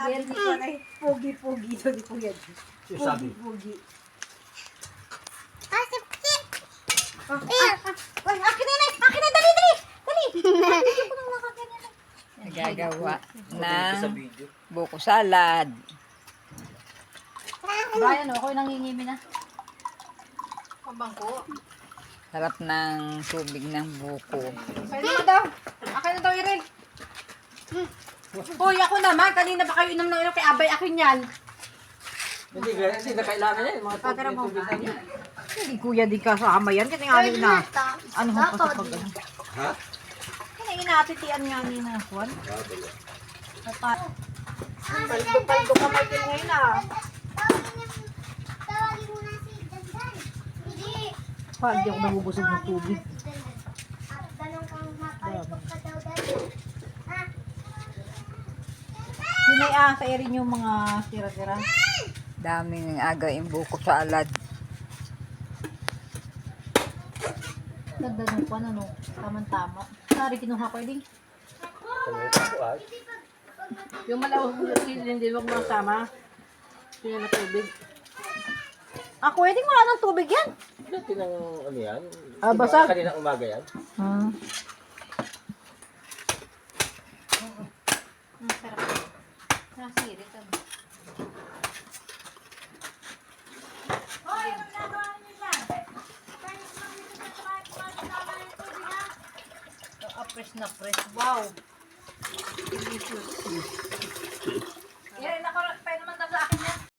Yan ni Kuya ay pogi-pogi ito ni Kuya. Sabi. Pogi-pogi. Akin na, dali! Nagagawa ng buko salad. Brian, ako nangingimi na. Pambangko. Sarap ng tubig ng buko. Pwede mo daw. Akin na daw, Irene. Hoy, ako naman. Kanina ba kayo inom ng inom kay Abay? Akin yan. Hindi na kailangan yan. Mga tubig na yan. Hindi Kuya di kasama yan. Kasi nga na. Ano ho pa sa pag ano? Ha? Kasi inatitian nga ni na Juan. Paldo ka may ngayon ah. Tawagin mo na si Dandan. Hindi. Pa, hindi ako nabubusog ng tubig. Ganun kang mapalibok ka daw dali. Yun ay aasayarin yung mga tira-tira. Daming againg buko salad. Ganda ng pan, ano? Tama-tama. Sorry, kinuha ko din. Yung malawang hindi wag mo sama. Tingnan na tubig. Ah, pwedeng wala ng tubig yan. Dati ng ano yan? Ah, basag. Kanina umaga yan. Ah. Ang sarap. Nasirit ang. Press na press. Wow. Delicious.